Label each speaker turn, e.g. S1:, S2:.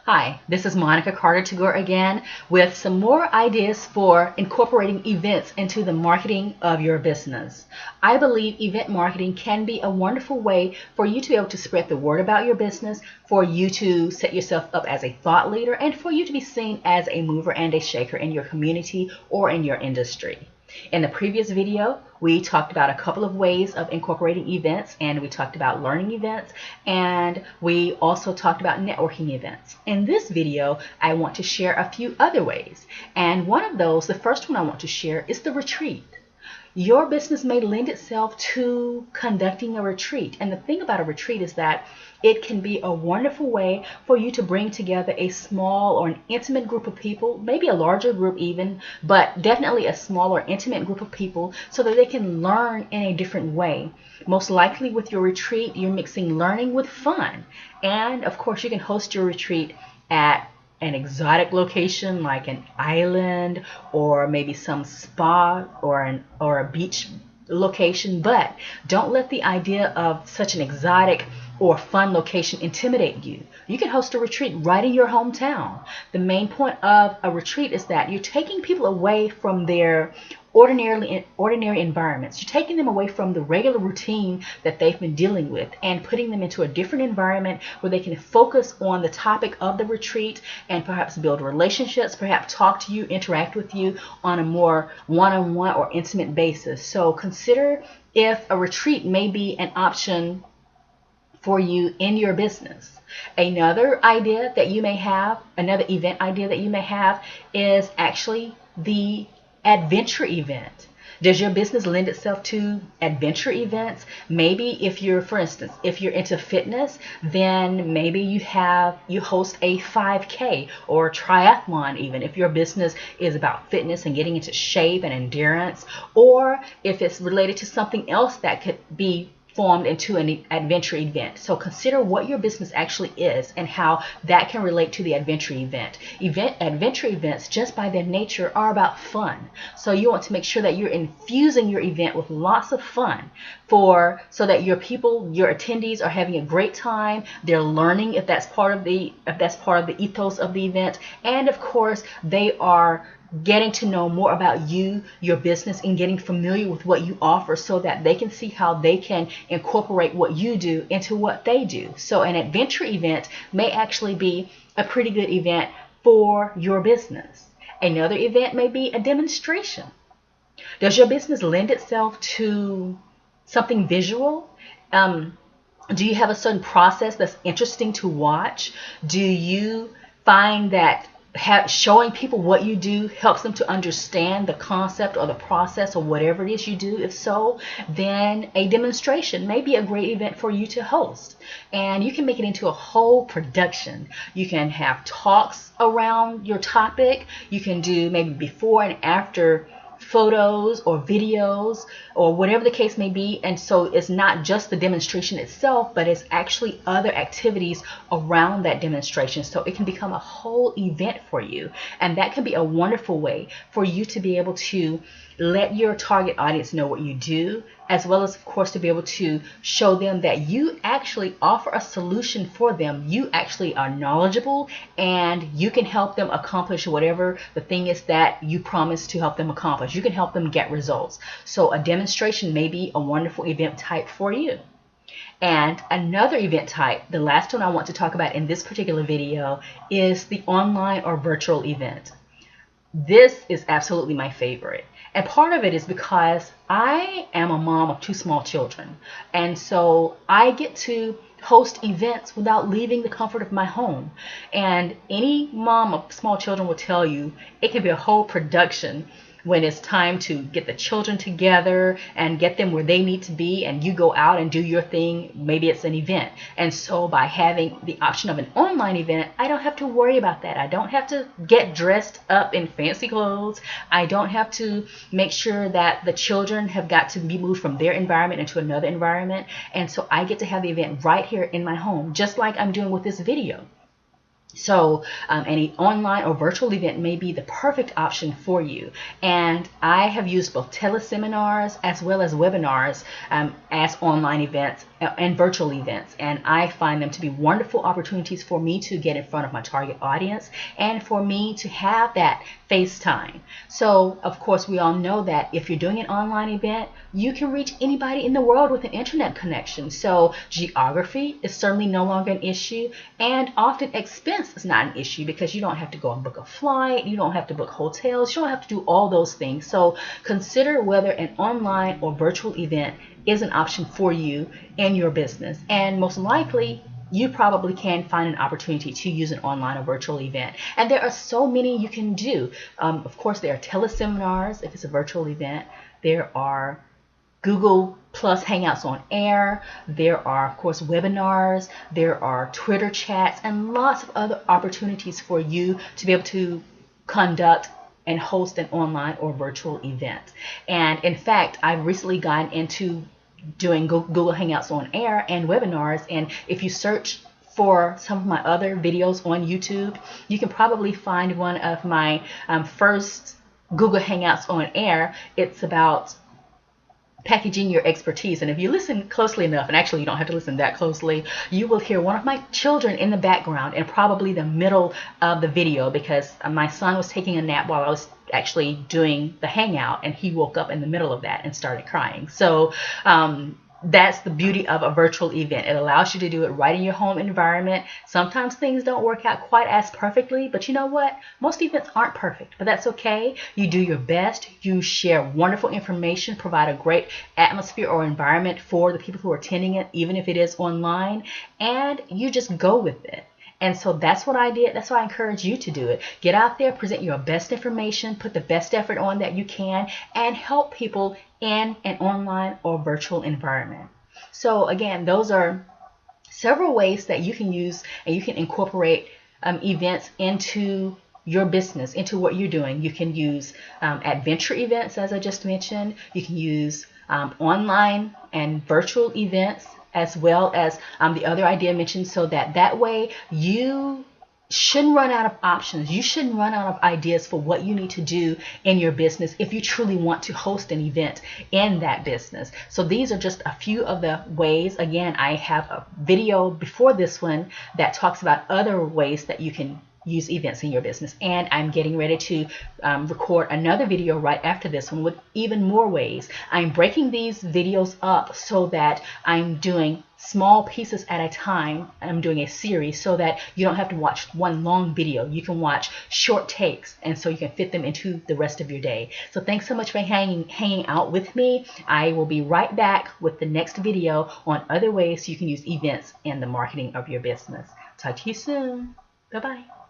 S1: Hi, this is Monica Carter Tagore again with some more ideas for incorporating events into the marketing of your business. I believe event marketing can be a wonderful way for you to be able to spread the word about your business, for you to set yourself up as a thought leader, and for you to be seen as a mover and a shaker in your community or in your industry. In the previous video, we talked about a couple of ways of incorporating events, and we talked about learning events, and we also talked about networking events. In this video, I want to share a few other ways, and one of those, the first one I want to share, is the retreat. Your business may lend itself to conducting a retreat, and the thing about a retreat is that it can be a wonderful way for you to bring together a small or an intimate group of people, maybe a larger group even, but definitely a small or intimate group of people so that they can learn in a different way. Most likely with your retreat, you're mixing learning with fun. And of course, you can host your retreat at an exotic location like an island or maybe some spa or a beach location, but don't let the idea of such an exotic or fun location intimidate you. You can host a retreat right in your hometown. The main point of a retreat is that you're taking people away from their ordinary environments. You're taking them away from the regular routine that they've been dealing with and putting them into a different environment where they can focus on the topic of the retreat and perhaps build relationships, perhaps talk to you, interact with you on a more one-on-one or intimate basis. So consider if a retreat may be an option for you in your business. Another idea that you may have, another event idea that you may have is actually the adventure event. Does your business lend itself to adventure events? Maybe if you're, for instance, if you're into fitness, then maybe you host a 5K or a triathlon even, if your business is about fitness and getting into shape and endurance, or if it's related to something else that could be formed into an adventure event. So consider what your business actually is and how that can relate to the adventure event. Adventure events, just by their nature, are about fun. So you want to make sure that you're infusing your event with lots of fun so that your people, your attendees are having a great time. They're learning if that's part of the ethos of the event, and of course they are getting to know more about you, your business, and getting familiar with what you offer so that they can see how they can incorporate what you do into what they do. So an adventure event may actually be a pretty good event for your business. Another event may be a demonstration. Does your business lend itself to something visual? Do you have a certain process that's interesting to watch? Do you find that showing people what you do helps them to understand the concept or the process or whatever it is you do? If so, then a demonstration may be a great event for you to host. And you can make it into a whole production. You can have talks around your topic. You can do maybe before and after photos or videos or whatever the case may be. And so it's not just the demonstration itself, but it's actually other activities around that demonstration. So it can become a whole event for you. And that can be a wonderful way for you to be able to let your target audience know what you do, as well as, of course, to be able to show them that you actually offer a solution for them. You actually are knowledgeable and you can help them accomplish whatever the thing is that you promise to help them accomplish. You can help them get results. So a demonstration may be a wonderful event type for you. And another event type, the last one I want to talk about in this particular video, is the online or virtual event. This is absolutely my favorite. And part of it is because I am a mom of 2 small children. And so I get to host events without leaving the comfort of my home. And any mom of small children will tell you it can be a whole production when it's time to get the children together and get them where they need to be, and you go out and do your thing. Maybe it's an event. And so by having the option of an online event, I don't have to worry about that. I don't have to get dressed up in fancy clothes. I don't have to make sure that the children have got to be moved from their environment into another environment. And so I get to have the event right here in my home, just like I'm doing with this video. So any online or virtual event may be the perfect option for you. And I have used both teleseminars as well as webinars as online events and virtual events. And I find them to be wonderful opportunities for me to get in front of my target audience and for me to have that FaceTime. So of course we all know that if you're doing an online event, you can reach anybody in the world with an internet connection. So geography is certainly no longer an issue, and often expense is not an issue because you don't have to go and book a flight, you don't have to book hotels, you don't have to do all those things. So consider whether an online or virtual event is an option for you in your business, and most likely you probably can find an opportunity to use an online or virtual event. And there are so many you can do. Of course, there are teleseminars if it's a virtual event. There are Google Plus Hangouts on Air. There are, of course, webinars. There are Twitter chats and lots of other opportunities for you to be able to conduct and host an online or virtual event. And in fact, I've recently gotten into doing Google Hangouts on Air and webinars. And if you search for some of my other videos on YouTube, you can probably find one of my first Google Hangouts on Air. It's about packaging your expertise. And if you listen closely enough, and actually you don't have to listen that closely, you will hear one of my children in the background and probably the middle of the video, because my son was taking a nap while I was actually doing the hangout, and he woke up in the middle of that and started crying. So that's the beauty of a virtual event. It allows you to do it right in your home environment. Sometimes things don't work out quite as perfectly, but you know what? Most events aren't perfect, but that's okay. You do your best. You share wonderful information, provide a great atmosphere or environment for the people who are attending it, even if it is online, and you just go with it. And so that's what I did. That's why I encourage you to do it. Get out there, present your best information, put the best effort on that you can, and help people in an online or virtual environment. So again, those are several ways that you can use and you can incorporate events into your business, into what you're doing. You can use adventure events, as I just mentioned. You can use online and virtual events, as well as the other idea mentioned, so that way you shouldn't run out of options. You shouldn't run out of ideas for what you need to do in your business if you truly want to host an event in that business. So these are just a few of the ways. Again, I have a video before this one that talks about other ways that you can use events in your business, and I'm getting ready to record another video right after this one with even more ways. I'm breaking these videos up so that I'm doing small pieces at a time. I'm doing a series so that you don't have to watch one long video. You can watch short takes, and so you can fit them into the rest of your day. So thanks so much for hanging out with me. I will be right back with the next video on other ways you can use events in the marketing of your business. Talk to you soon. Bye-bye.